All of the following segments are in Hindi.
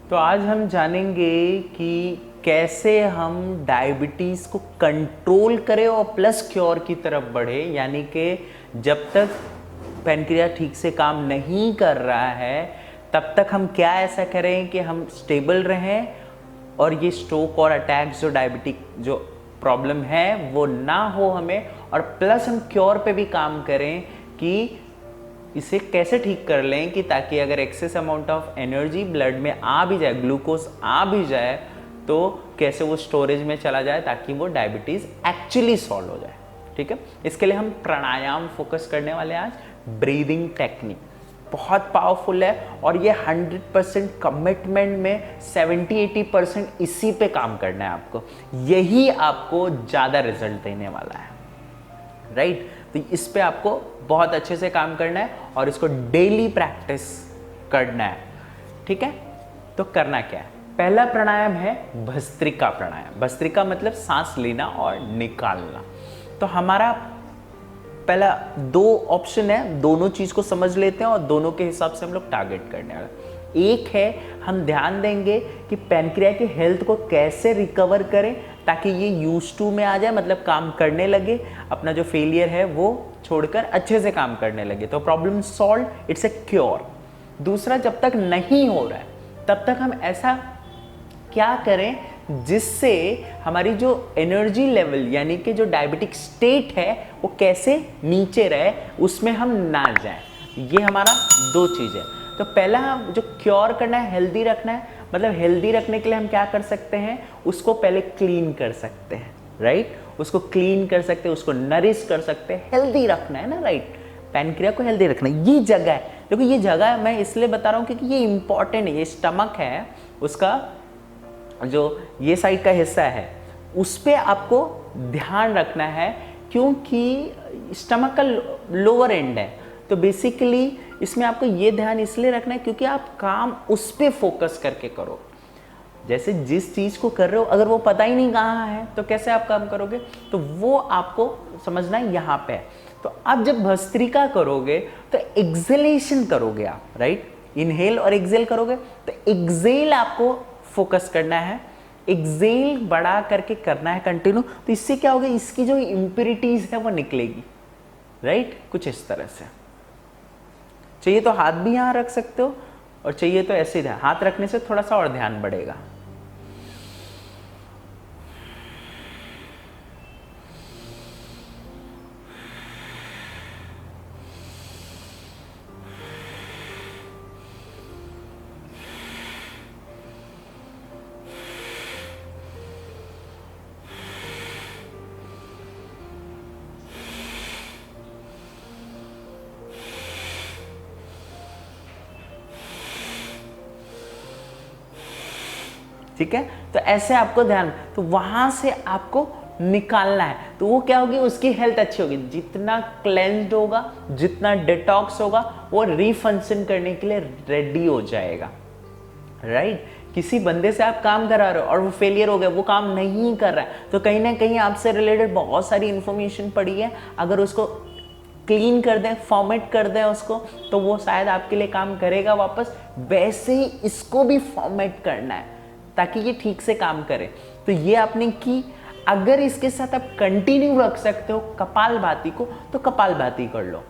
तो आज हम जानेंगे कि कैसे हम डायबिटीज़ को कंट्रोल करें और प्लस क्योर की तरफ बढ़े, यानी कि जब तक पैनक्रियास ठीक से काम नहीं कर रहा है तब तक हम क्या ऐसा करें कि हम स्टेबल रहें और ये स्ट्रोक और अटैक्स जो डायबिटिक जो प्रॉब्लम है वो ना हो हमें, और प्लस हम क्योर पे भी काम करें कि इसे कैसे ठीक कर लें कि ताकि अगर excess amount of energy blood में आ भी जाए, ग्लूकोज आ भी जाए, तो कैसे वो स्टोरेज में चला जाए ताकि वो डायबिटीज़ एक्चुअली सॉल्व हो जाए। ठीक है, इसके लिए हम प्राणायाम फोकस करने वाले हैं आज। ब्रीदिंग टेक्निक बहुत पावरफुल है और ये 100% कमिटमेंट में 70-80% इसी पे काम करना है आपको, यही आपको ज़्यादा रिजल्ट देने वाला है। राइट, तो इस पे आपको बहुत अच्छे से काम करना है और इसको डेली प्रैक्टिस करना है। ठीक है, तो करना क्या है? पहला प्राणायाम है भस्त्रिका प्राणायाम। भस्त्रिका मतलब सांस लेना और निकालना। तो हमारा पहला दो ऑप्शन है, दोनों चीज को समझ लेते हैं और दोनों के हिसाब से हम लोग टारगेट करने वाले। एक है हम ध्यान देंगे कि पैनक्रिया की हेल्थ को कैसे रिकवर करें ताकि ये यूज टू में आ जाए, मतलब काम करने लगे, अपना जो फेलियर है वो छोड़कर अच्छे से काम करने लगे, तो problem solve, it's a cure. दूसरा, जब तक नहीं हो रहा है तब तक हम ऐसा क्या करें जिससे हमारी जो एनर्जी लेवल यानी कि जो डायबिटिक स्टेट है वो कैसे नीचे रहे, उसमें हम ना जाएं। ये हमारा दो चीज़ है। तो पहला जो क्योर करना है, हेल्दी रखना है, मतलब हेल्दी रखने के लिए हम क्या कर सकते हैं, उसको पहले क्लीन कर सकते हैं। राइट, उसको क्लीन कर सकते हैं, उसको नरिश कर सकते हैं, हेल्दी रखना है ना। राइट, पैनक्रिया को हेल्दी रखना है। ये जगह है, देखो ये जगह मैं इसलिए बता रहा हूँ क्योंकि ये इंपॉर्टेंट है। ये स्टमक है, उसका जो ये साइड का हिस्सा है उस पे आपको ध्यान रखना है क्योंकि स्टमक का लोअर एंड है। तो बेसिकली इसमें आपको ये ध्यान इसलिए रखना है क्योंकि आप काम उस पे फोकस करके करो। जैसे जिस चीज को कर रहे हो अगर वो पता ही नहीं कहाँ है तो कैसे आप काम करोगे, तो वो आपको समझना है यहाँ पे है। तो आप जब भस्त्रिका करोगे तो एक्सेलेशन करोगे आप, राइट, इनहेल और एक्सेल करोगे। तो एक्सेल आपको फोकस करना है, एक्सेल बड़ा करके करना है कंटिन्यू। तो इससे क्या होगा, इसकी जो इंप्योरिटीज है वो निकलेगी। राइट, कुछ इस तरह से। चाहिए तो हाथ भी यहां रख सकते हो और चाहिए तो ऐसे ही हाथ रखने से थोड़ा सा और ध्यान बढ़ेगा। ठीक है, तो ऐसे आपको ध्यान, तो वहां से आपको निकालना है। तो वो क्या होगी, उसकी हेल्थ अच्छी होगी। जितना क्लेंस्ड होगा, जितना डिटॉक्स होगा, वो रीफंक्शन करने के लिए रेडी हो जाएगा। राइट, किसी बंदे से आप काम करा रहे हो और वो फेलियर हो गया, वो काम नहीं कर रहा है, तो कहीं ना कहीं आपसे रिलेटेड बहुत सारी इंफॉर्मेशन पड़ी है। अगर उसको क्लीन कर दें, फॉर्मेट कर दें उसको, तो वो शायद आपके लिए काम करेगा वापस। वैसे ही इसको भी फॉर्मेट करना है ताकि ये ठीक से काम करे। तो ये आपने की। अगर इसके साथ आप कंटिन्यू रख सकते हो कपालभाति को, तो कपालभाति कर लो।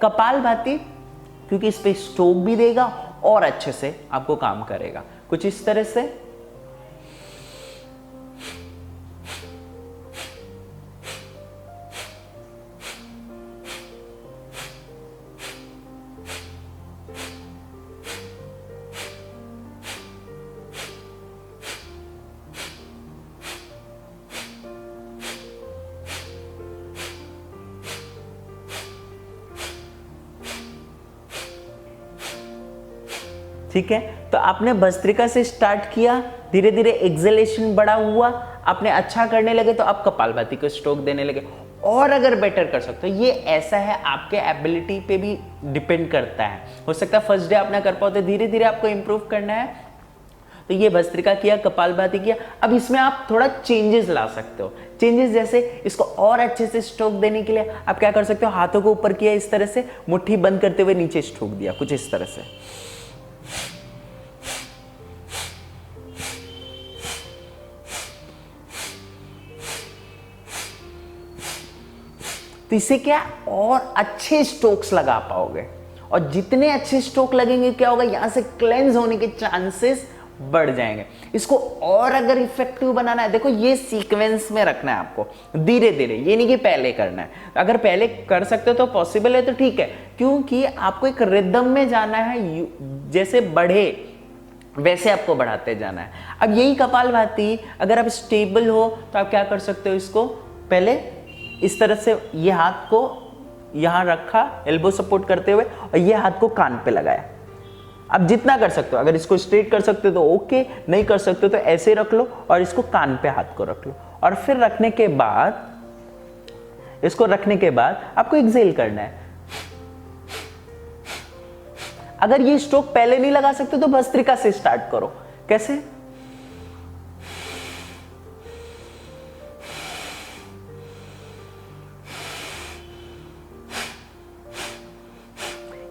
कपालभाति क्योंकि इस पे स्ट्रोक भी देगा और अच्छे से आपको काम करेगा, कुछ इस तरह से। ठीक है, तो आपने भस्त्रिका से स्टार्ट किया, धीरे धीरे एक्सेलेशन बड़ा हुआ, आपने अच्छा करने लगे तो आप कपालभाति को स्ट्रोक देने लगे। और अगर बेटर कर सकते हो, ये ऐसा है आपके एबिलिटी पे भी डिपेंड करता है। हो सकता है फर्स्ट डे आप ना कर पाओ, तो धीरे धीरे आपको इंप्रूव करना है। तो ये भस्त्रिका किया, कपालभाति किया। अब इसमें आप थोड़ा चेंजेस ला सकते हो। चेंजेस जैसे इसको और अच्छे से स्ट्रोक देने के लिए आप क्या कर सकते हो, हाथों को ऊपर किया इस तरह से, मुट्ठी बंद करते हुए नीचे स्ट्रोक दिया, कुछ इस तरह से। तो इससे क्या और अच्छे स्ट्रोक्स लगा पाओगे, और जितने अच्छे स्ट्रोक लगेंगे क्या होगा, यहां से क्लेंज होने के चांसेस बढ़ जाएंगे। इसको और अगर इफेक्टिव बनाना है, देखो ये सीक्वेंस में रखना है आपको, धीरे धीरे, ये नहीं कि पहले करना है। अगर पहले कर सकते हो तो पॉसिबल है तो ठीक है, क्योंकि आपको एक रिदम में जाना है, जैसे बढ़े वैसे आपको बढ़ाते जाना है। अब यही कपालभाति अगर आप स्टेबल हो तो आप क्या कर सकते हो, इसको पहले इस तरह से ये हाथ को यहां रखा एल्बो सपोर्ट करते हुए, और ये हाथ को कान पे लगाया। अब जितना कर सकते हो, अगर इसको स्ट्रेट कर सकते हो तो ओके, नहीं कर सकते हो तो ऐसे रख लो और इसको कान पे हाथ को रख लो, और फिर रखने के बाद, इसको रखने के बाद आपको एक्सेल करना है। अगर ये स्ट्रोक पहले नहीं लगा सकते तो भस्त्रिका से स्टार्ट करो। कैसे?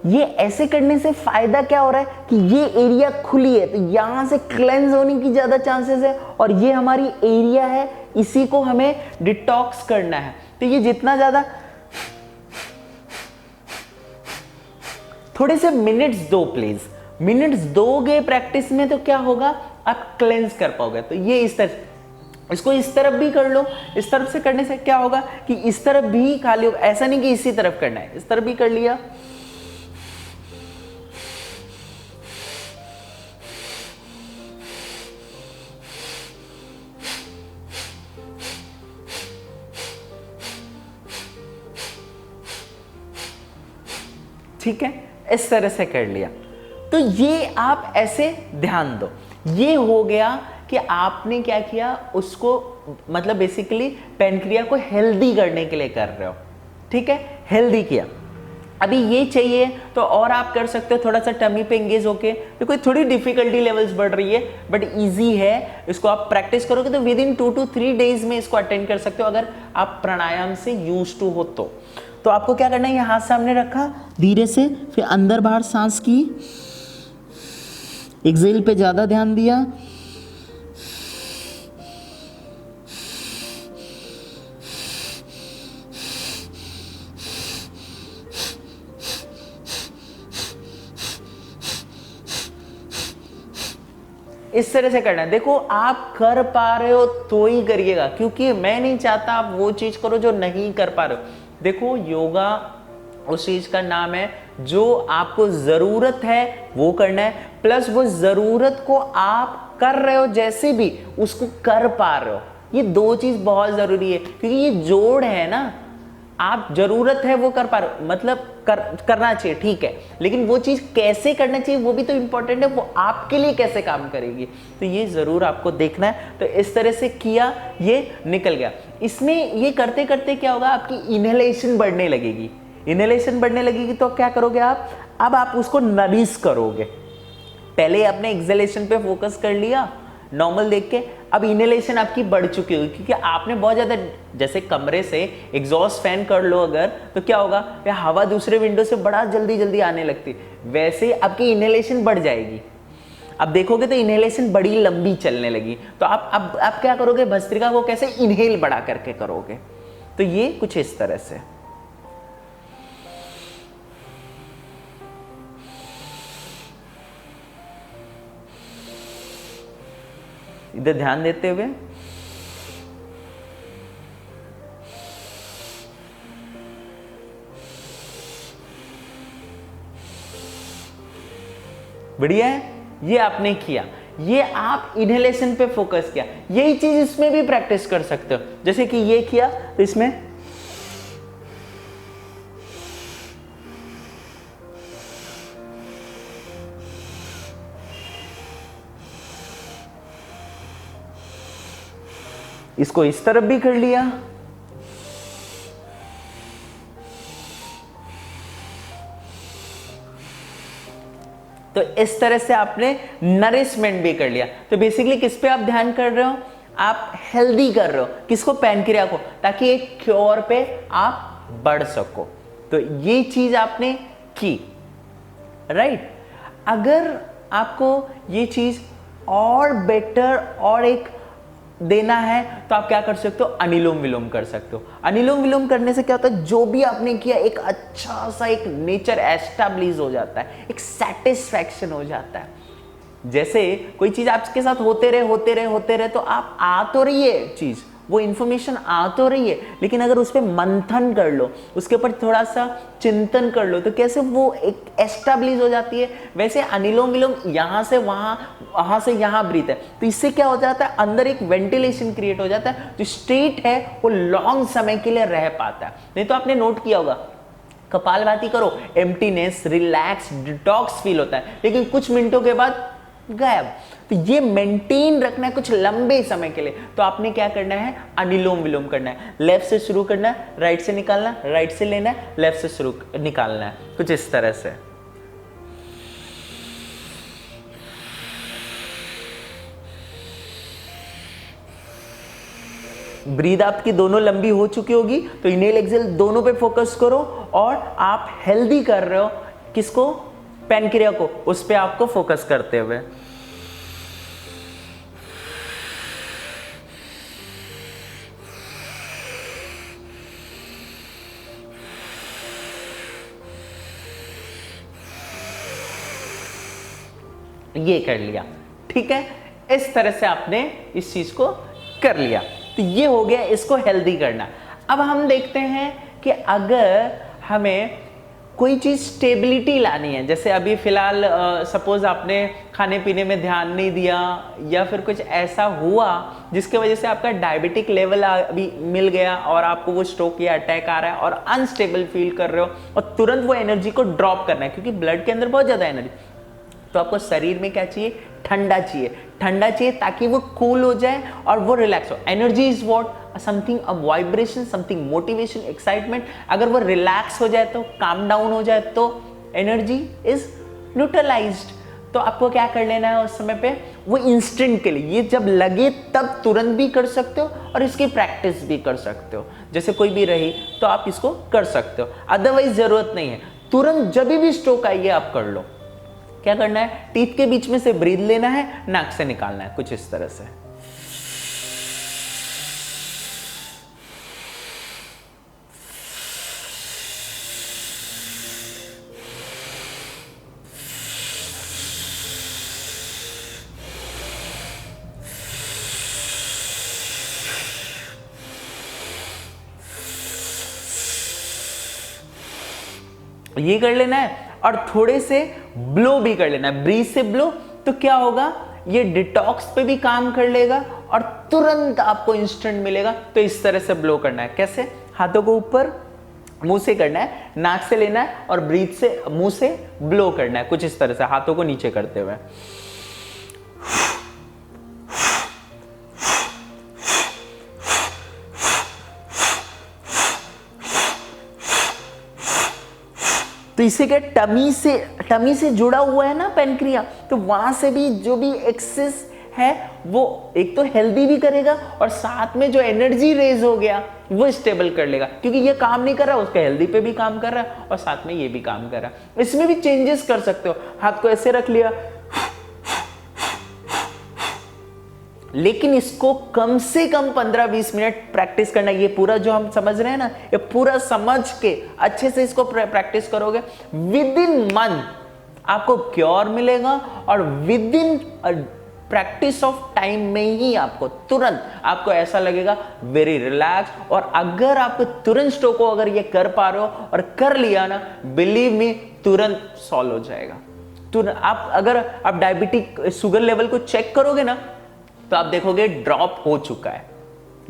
ये ऐसे करने से फायदा क्या हो रहा है कि ये एरिया खुली है, तो यहां से क्लेंस होने की ज्यादा चांसेस है, और ये हमारी एरिया है, इसी को हमें डिटॉक्स करना है। तो ये जितना ज्यादा, थोड़े से मिनट्स दो प्लीज, मिनट्स दोगे प्रैक्टिस में तो क्या होगा, आप क्लेंस कर पाओगे। तो ये इस तरह, इसको इस तरफ भी कर लो, इस तरफ से करने से क्या होगा कि इस तरफ भी खाली होगा, ऐसा नहीं कि इसी तरफ करना है, इस तरफ भी कर लिया। ठीक है, इस तरह से कर लिया। तो ये आप ऐसे ध्यान दो, ये हो गया कि आपने क्या किया, उसको मतलब बेसिकली पैनक्रिया को हेल्दी करने के लिए कर रहे हो। ठीक है, हेल्दी किया। अभी ये चाहिए तो और आप कर सकते हो, थोड़ा सा टमी पे एंगेज होके। देखो थोड़ी डिफिकल्टी लेवल्स बढ़ रही है बट इजी है, इसको आप प्रैक्टिस करोगे तो विद इन 2 to 3 डेज में इसको अटेंड कर सकते हो, अगर आप प्राणायाम से यूज टू हो तो आपको क्या करना है, ये हाथ सामने रखा, धीरे से फिर अंदर बाहर सांस की, एक्सेल पे ज्यादा ध्यान दिया, इस तरह से करना है। देखो आप कर पा रहे हो तो ही करिएगा, क्योंकि मैं नहीं चाहता आप वो चीज करो जो नहीं कर पा रहे हो। देखो योगा उस चीज का नाम है जो आपको जरूरत है वो करना है, प्लस वो जरूरत को आप कर रहे हो, जैसे भी उसको कर पा रहे हो। ये दो चीज बहुत जरूरी है, क्योंकि ये जोड़ है ना, आप जरूरत है वो कर पा रहे हो, मतलब करना चाहिए, ठीक है, लेकिन वो चीज कैसे करना चाहिए वो भी तो इंपॉर्टेंट है, वो आपके लिए कैसे काम करेगी, तो ये जरूर आपको देखना है। तो इस तरह से किया, ये निकल गया। इसमें ये करते करते क्या होगा, आपकी इनहेलेशन बढ़ने लगेगी। इनहेलेशन बढ़ने लगेगी तो क्या करोगे आप, अब आप उसको नरिश करोगे। पहले आपने एक्सहेलेशन पे फोकस कर लिया नॉर्मल देख के, अब इनहेलेशन आपकी बढ़ चुकी होगी, क्योंकि आपने बहुत ज्यादा, जैसे कमरे से एग्जॉस्ट फैन कर लो अगर, तो क्या होगा, हवा दूसरे विंडो से बड़ा जल्दी जल्दी आने लगती, वैसे आपकी इनहेलेशन बढ़ जाएगी। अब देखोगे तो इनहेलेशन बड़ी लंबी चलने लगी, तो आप क्या करोगे, भस्त्रिका को कैसे इनहेल बढ़ा करके करोगे। तो ये कुछ इस तरह से। इधर ध्यान देते हुए बढ़िया है, ये आपने किया, ये आप इनहेलेशन पे फोकस किया। यही चीज इसमें भी प्रैक्टिस कर सकते हो, जैसे कि ये किया तो इसमें इसको इस तरफ भी कर लिया, तो इस तरह से आपने नरिशमेंट भी कर लिया। तो बेसिकली किस पे आप ध्यान कर रहे हो, आप हेल्दी कर रहे हो, किसको, पैनक्रिया को, ताकि एक क्योर पे आप बढ़ सको। तो ये चीज आपने की, राइट। अगर आपको ये चीज और बेटर और एक देना है तो आप क्या कर सकते हो, अनुलोम विलोम कर सकते हो। अनुलोम विलोम करने से क्या होता है, जो भी आपने किया एक अच्छा सा एक नेचर एस्टैब्लिश हो जाता है, एक सेटिस्फैक्शन हो जाता है। जैसे कोई चीज आपके साथ होते रहे तो आप आ तो रही है चीज, वो इंफॉर्मेशन आ तो रही है, लेकिन अगर उस पर मंथन कर लो, उसके ऊपर थोड़ा सा चिंतन कर लो, तो कैसे वो एक एस्टैब्लिश हो जाती है। वैसे अनुलोम विलोम यहां से वहां से यहां ब्रीथ है, तो इससे क्या हो जाता है, अंदर एक वेंटिलेशन क्रिएट हो जाता है, जो स्टेट है वो लॉन्ग समय के लिए रह पाता है। नहीं तो आपने नोट किया होगा, कपालभाति करो, एम्प्टीनेस, रिलैक्स, डिटॉक्स फील होता है, लेकिन कुछ मिनटों के बाद गायब। तो ये मेंटेन रखना है कुछ लंबे समय के लिए, तो आपने क्या करना है, अनुलोम विलोम करना है। लेफ्ट से शुरू करना है, राइट से निकालना, राइट से लेना है, लेफ्ट से शुरू निकालना है, कुछ इस तरह से। ब्रीद आपकी दोनों लंबी हो चुकी होगी, तो इनहेल एक्सहेल दोनों पे फोकस करो, और आप हेल्दी कर रहे हो किसको, पैनक्रिया को, उस पे आपको फोकस करते हुए। ये कर लिया, ठीक है, इस तरह से आपने इस चीज को कर लिया, तो ये हो गया इसको हेल्दी करना। अब हम देखते हैं कि अगर हमें कोई चीज स्टेबिलिटी लानी है, जैसे अभी फिलहाल सपोज आपने खाने पीने में ध्यान नहीं दिया, या फिर कुछ ऐसा हुआ जिसके वजह से आपका डायबिटिक लेवल अभी मिल गया और आपको वो स्ट्रोक या अटैक आ रहा है और अनस्टेबल फील कर रहे हो, और तुरंत वो एनर्जी को ड्रॉप करना है, क्योंकि ब्लड के अंदर बहुत ज्यादा एनर्जी, तो आपको शरीर में क्या चाहिए, ठंडा चाहिए, ठंडा चाहिए ताकि वो कूल हो जाए और वो रिलैक्स हो। Energy is what, something, a vibration, something, motivation, excitement. अगर वो रिलैक्स हो जाए तो, काम डाउन हो जाए तो एनर्जी इज न्यूट्रलाइज्ड। तो आपको क्या कर लेना है उस समय पे, वो इंस्टेंट के लिए, ये जब लगे तब तुरंत भी कर सकते हो और इसकी प्रैक्टिस भी कर सकते हो। जैसे कोई भी रही तो आप इसको कर सकते हो, अदरवाइज जरूरत नहीं है। तुरंत जब भी स्ट्रोक आइए आप कर लो। क्या करना है, टीथ के बीच में से ब्रीथ लेना है, नाक से निकालना है, कुछ इस तरह से। ये कर लेना है, और थोड़े से ब्लो भी कर लेना है, ब्रीथ से ब्लो। तो क्या होगा, ये डिटॉक्स पे भी काम कर लेगा और तुरंत आपको इंस्टेंट मिलेगा। तो इस तरह से ब्लो करना है, कैसे, हाथों को ऊपर, मुंह से करना है, नाक से लेना है और ब्रीथ से, मुंह से ब्लो करना है, कुछ इस तरह से, हाथों को नीचे करते हुए। तो इसे क्या, टमी से जुड़ा हुआ है ना पैनक्रिया, तो वहां से भी जो भी एक्सेस है वो एक तो हेल्दी भी करेगा और साथ में जो एनर्जी रेज हो गया वो स्टेबल कर लेगा, क्योंकि ये काम नहीं कर रहा, उसका हेल्दी पे भी काम कर रहा है और साथ में ये भी काम कर रहा है। इसमें भी चेंजेस कर सकते हो, हाथ को ऐसे रख लिया, लेकिन इसको कम से कम 15-20 मिनट प्रैक्टिस करना। ये पूरा जो हम समझ रहे हैं ना, ये पूरा समझ के अच्छे से इसको प्रैक्टिस करोगे, विद इन मंथ आपको क्योर मिलेगा, और with in practice of time में ही आपको तुरंत आपको ऐसा लगेगा वेरी रिलैक्स। और अगर आपको तुरंत स्ट्रोक हो, अगर ये कर पा रहे हो और कर लिया ना, बिलीव मी, तुरंत सॉल्व हो जाएगा। तुरंत आप, अगर आप डायबिटिक शुगर लेवल को चेक करोगे ना, तो आप देखोगे ड्रॉप हो चुका है।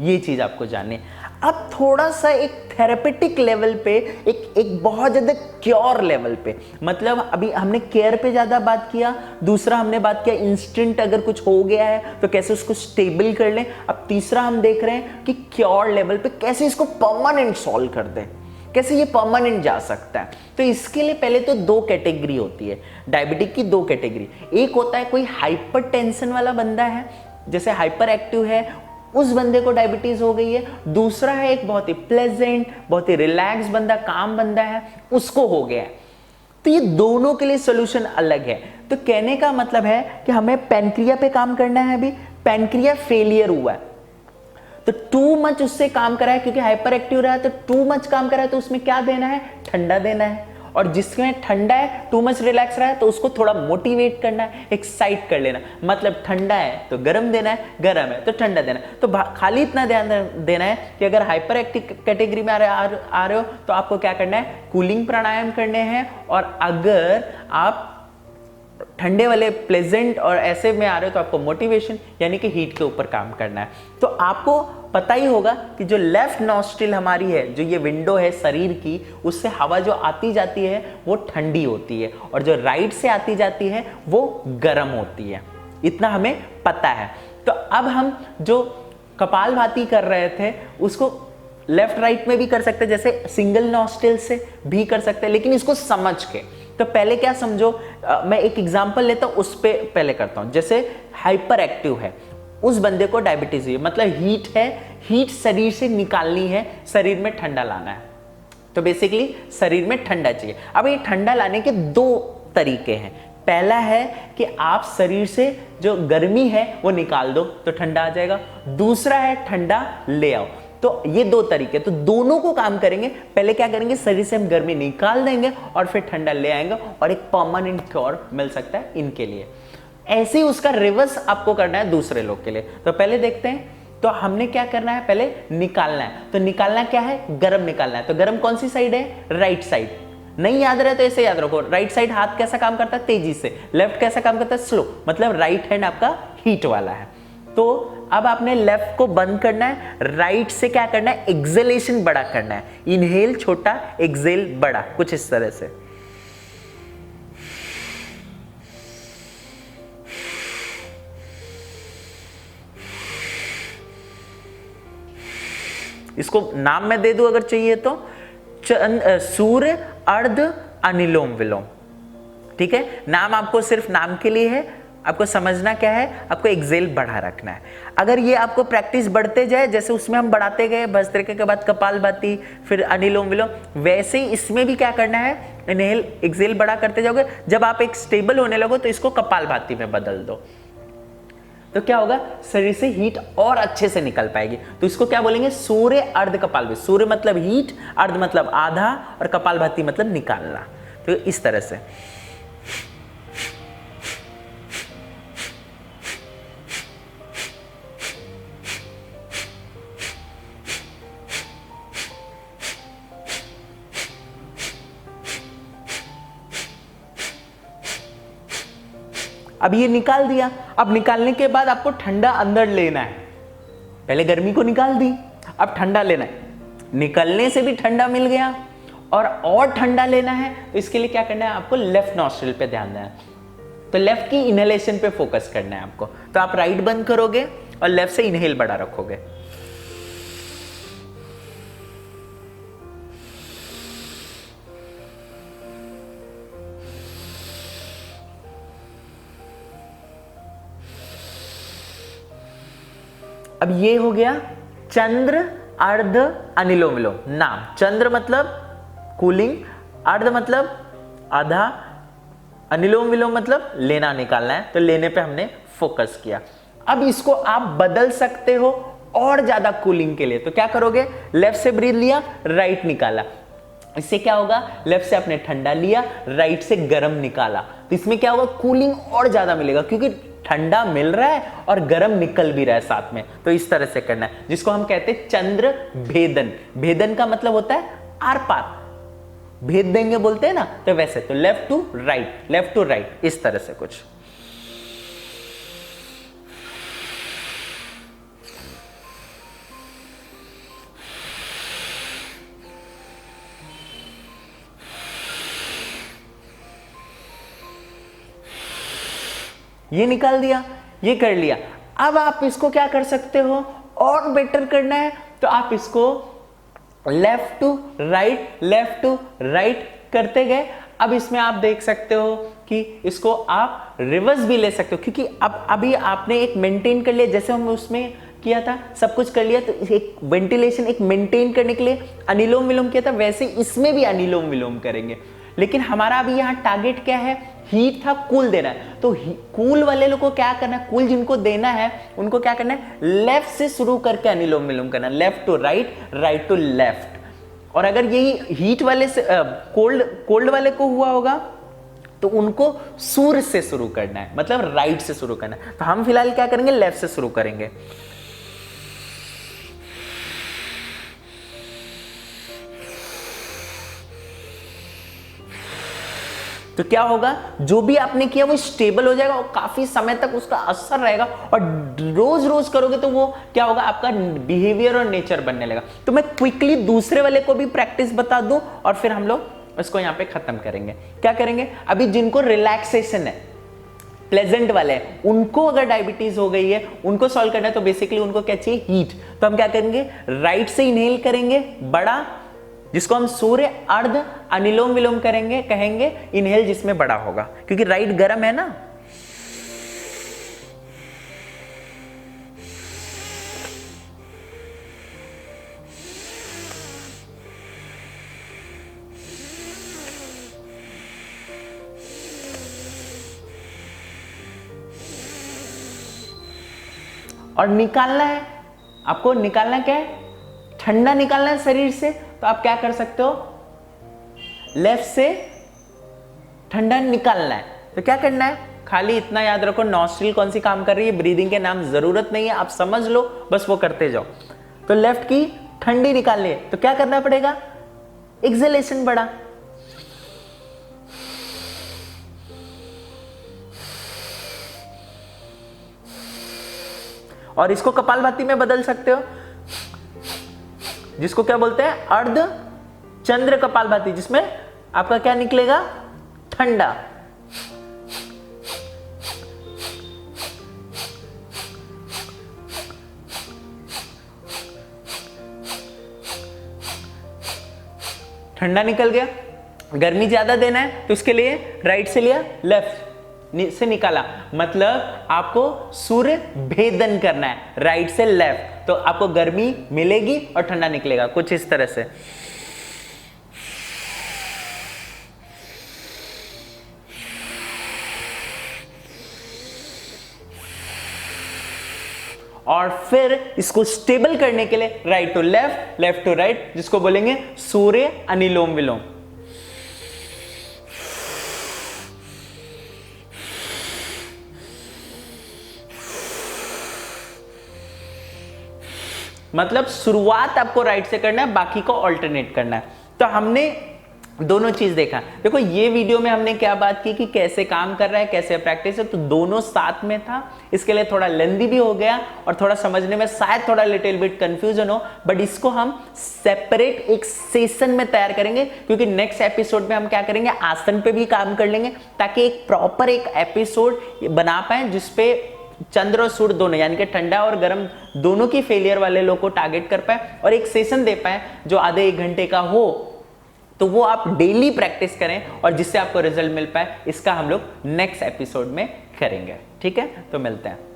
ये चीज आपको जाननी है। अब थोड़ा सा एक थेरेपेटिक लेवल पे, एक बहुत ज्यादा क्योर लेवल पे, मतलब अभी हमने केयर पे ज्यादा बात किया, दूसरा हमने बात किया इंस्टेंट अगर कुछ हो गया है तो कैसे उसको स्टेबल कर लें। अब तीसरा हम देख रहे हैं कि क्योर लेवल पे कैसे इसको परमानेंट सॉल्व कर दें, कैसे ये परमानेंट जा सकता है। तो इसके लिए पहले तो 2 कैटेगरी होती है, डायबिटिक की 2 कैटेगरी। एक होता है कोई हाइपर टेंशन वाला बंदा है, जैसे हाइपर एक्टिव है, उस बंदे को डायबिटीज हो गई है। दूसरा है एक बहुत ही प्लेजेंट, बहुत ही रिलैक्स बंदा, काम बंदा है, उसको हो गया है। तो ये दोनों के लिए सोल्यूशन अलग है। तो कहने का मतलब है कि हमें पैनक्रिया पे काम करना है। अभी पैनक्रिया फेलियर हुआ है, तो टू मच उससे काम करा है, क्योंकि हाइपर एक्टिव रहा है तो टू मच काम करा है, तो उसमें क्या देना है, ठंडा देना है। और जिसमें ठंडा है, टू मच रिलैक्स रहा है, तो उसको थोड़ा मोटिवेट करना है, एक्साइट कर लेना। मतलब ठंडा है तो गर्म देना है, गर्म है तो ठंडा देना है। तो खाली इतना ध्यान देना है कि अगर हाइपर एक्टिव कैटेगरी में आ रहे हो तो आपको क्या करना है, कूलिंग प्राणायाम करने हैं। और अगर आप ठंडे वाले प्लेजेंट और ऐसे में आ रहे हो तो आपको मोटिवेशन यानी कि हीट के ऊपर काम करना है। तो आपको पता ही होगा कि जो लेफ्ट नॉस्ट्रिल हमारी है, जो ये विंडो है शरीर की, उससे हवा जो आती जाती है वो ठंडी होती है, और जो राइट से आती जाती है वो गर्म होती है। इतना हमें पता है। तो अब हम जो कपालभाति कर रहे थे उसको लेफ्ट राइट में भी कर सकते हैं, जैसे सिंगल नॉस्ट्रिल से भी कर सकते हैं, लेकिन इसको समझ के। तो पहले क्या समझो, मैं एक एग्जांपल लेता हूं, उस पे पहले करता हूं। जैसे हाइपर एक्टिव है, उस बंदे को डायबिटीज है, मतलब हीट है, हीट शरीर से निकालनी है, शरीर में ठंडा लाना है। तो बेसिकली शरीर में ठंडा चाहिए। अब ये ठंडा लाने के दो तरीके हैं। पहला है कि आप शरीर से जो गर्मी है वो निकाल दो तो ठंडा आ जाएगा। दूसरा है ठंडा ले आओ। तो ये दो तरीके, तो दोनों को काम करेंगे। पहले क्या करेंगे, शरीर से हम गर्मी निकाल देंगे और फिर ठंडा ले आएंगे, और एक परमानेंट क्योर मिल सकता है इनके लिए। ऐसे ही उसका रिवर्स आपको करना है दूसरे लोग के लिए। तो पहले देखते हैं, तो हमने क्या करना है, पहले निकालना है। तो निकालना क्या है, गर्म निकालना है। तो गर्म कौन सी साइड है, राइट साइड। नहीं याद रहे तो ऐसे याद रखो, राइट साइड हाथ कैसा काम करता है, तेजी से। लेफ्ट कैसा काम करता है, स्लो। मतलब राइट हैंड आपका हीट वाला है। तो अब आपने लेफ्ट को बंद करना है, राइट से क्या करना है, एक्सेलेशन बड़ा करना है। इनहेल छोटा, एक्सेल बड़ा, कुछ इस तरह से। इसको नाम मैं दे दूं अगर चाहिए तो, सूर्य अर्ध अनिलोम विलोम। ठीक है, नाम आपको सिर्फ नाम के लिए है, आपको समझना क्या है, आपको एक्सेल बढ़ा रखना है। अगर ये आपको प्रैक्टिस बढ़ते जाए, जैसे उसमें हम बढ़ाते गए भस्त्रिका के बाद कपालभाति, फिर अनुलोम विलोम, वैसे ही इसमें भी क्या करना है, इनहेल एक्सेल बड़ा करते जाओगे। जब आप एक स्टेबल होने लगो तो इसको कपालभाति में बदल दो, तो क्या होगा, शरीर से हीट और अच्छे से निकल पाएगी। तो इसको क्या बोलेंगे, सूर्य अर्ध कपालभाति। सूर्य मतलब हीट, अर्ध मतलब आधा, और कपालभाति मतलब निकालना। तो इस तरह से अब ये निकाल दिया। अब निकालने के बाद आपको ठंडा अंदर लेना है। पहले गर्मी को निकाल दी, अब ठंडा लेना है। निकलने से भी ठंडा मिल गया और ठंडा लेना है, तो इसके लिए क्या करना है, आपको लेफ्ट नॉस्ट्रिल पे ध्यान देना है। तो लेफ्ट की इनहेलेशन पे फोकस करना है आपको। तो आप राइट बंद करोगे और लेफ्ट से इनहेल बड़ा रखोगे। अब ये हो गया चंद्र अर्ध अनिलोम विलोम। नाम, चंद्र मतलब कूलिंग, अर्ध मतलब आधा, अनिलोम विलोम मतलब लेना निकालना है। तो लेने पे हमने फोकस किया। अब इसको आप बदल सकते हो और ज्यादा कूलिंग के लिए। तो क्या करोगे, लेफ्ट से ब्रीथ लिया, राइट निकाला। इससे क्या होगा, लेफ्ट से आपने ठंडा लिया, राइट से गर्म निकाला। तो इसमें क्या होगा, कूलिंग और ज्यादा मिलेगा, क्योंकि ठंडा मिल रहा है और गर्म निकल भी रहा है साथ में। तो इस तरह से करना है, जिसको हम कहते हैं चंद्र भेदन। भेदन का मतलब होता है आर पार, भेद देंगे बोलते हैं ना, तो वैसे। तो left to right, left to right, इस तरह से कुछ। ये निकाल दिया, ये कर लिया। अब आप इसको क्या कर सकते हो, और बेटर करना है तो आप इसको left to right, left to right करते गए। अब इसमें आप देख सकते हो कि इसको आप रिवर्स भी ले सकते हो, क्योंकि अब अभी आपने एक मेंटेन कर लिया, जैसे हम उसमें किया था, सब कुछ कर लिया। तो एक वेंटिलेशन, एक मेंटेन करने के लिए अनुलोम विलोम किया था, वैसे इसमें भी अनुलोम विलोम करेंगे। लेकिन हमारा अभी यहाँ टारगेट क्या है, हीट था, कूल देना है, तो कूल वाले लोग को क्या करना है, कूल जिनको देना है उनको क्या करना है, लेफ्ट से शुरू करके अनुलोम विलोम करना, left to right, right to left. और अगर यही हीट वाले से कोल्ड वाले को हुआ होगा तो उनको सूर्य से शुरू करना है, मतलब राइट से शुरू करना है। तो हम फिलहाल क्या करेंगे, लेफ्ट से शुरू करेंगे। तो क्या होगा, जो भी आपने किया वो स्टेबल हो जाएगा और काफी समय तक उसका असर रहेगा, और रोज रोज करोगे तो वो क्या होगा, आपका बिहेवियर और नेचर बनने लगेगा। तो मैं क्विकली दूसरे वाले को भी प्रैक्टिस बता दूं और फिर हम लोग इसको यहां पे खत्म करेंगे। क्या करेंगे, अभी जिनको रिलैक्सेशन है, प्लेजेंट वाले हैं, उनको अगर डायबिटीज हो गई है, उनको सॉल्व करना है, तो बेसिकली उनको क्या चाहिए, हीट। तो हम क्या करेंगे, राइट से इनहेल करेंगे बड़ा, जिसको हम सूर्य अर्ध अनुलोम विलोम करेंगे, कहेंगे इनहेल, जिसमें बड़ा होगा, क्योंकि राइट गर्म है ना। और निकालना है, आपको निकालना क्या है, ठंडा निकालना है शरीर से। तो आप क्या कर सकते हो, लेफ्ट से ठंडा निकालना है। तो क्या करना है, खाली इतना याद रखो, नॉस्ट्रिल कौन सी काम कर रही है, ब्रीदिंग के नाम जरूरत नहीं है, आप समझ लो, बस वो करते जाओ। तो लेफ्ट की ठंडी निकालनी है, तो क्या करना पड़ेगा, एक्सहेलेशन बड़ा, और इसको कपालभाति में बदल सकते हो, जिसको क्या बोलते हैं, अर्ध चंद्र कपालभाति, जिसमें आपका क्या निकलेगा, ठंडा। ठंडा निकल गया। गर्मी ज्यादा देना है तो इसके लिए राइट से लिया, लेफ्ट से निकाला, मतलब आपको सूर्य भेदन करना है, राइट से लेफ्ट, तो आपको गर्मी मिलेगी और ठंडा निकलेगा, कुछ इस तरह से। और फिर इसको स्टेबल करने के लिए right to left, left to right, जिसको बोलेंगे सूर्य अनुलोम विलोम। मतलब शुरुआत आपको राइट से करना है, बाकी को ऑल्टरनेट करना है। तो हमने दोनों चीज देखा। देखो ये वीडियो में हमने क्या बात की कि कैसे काम कर रहा है, कैसे प्रैक्टिस है, तो दोनों साथ में था। इसके लिए थोड़ा लेंदी भी हो गया और थोड़ा समझने में शायद थोड़ा लिटिल बिट कंफ्यूजन हो, बट इसको हम सेपरेट एक सेशन में तैयार करेंगे, क्योंकि नेक्स्ट एपिसोड में हम क्या करेंगे, आसन पे भी काम कर लेंगे, ताकि एक प्रॉपर एक एपिसोड बना पाए जिसपे चंद्र और सूर्य दोनों, यानी कि ठंडा और गर्म दोनों की फेलियर वाले लोग को टारगेट कर पाए और एक सेशन दे पाए जो आधे एक घंटे का हो, तो वो आप डेली प्रैक्टिस करें और जिससे आपको रिजल्ट मिल पाए। इसका हम लोग नेक्स्ट एपिसोड में करेंगे। ठीक है, तो मिलते हैं।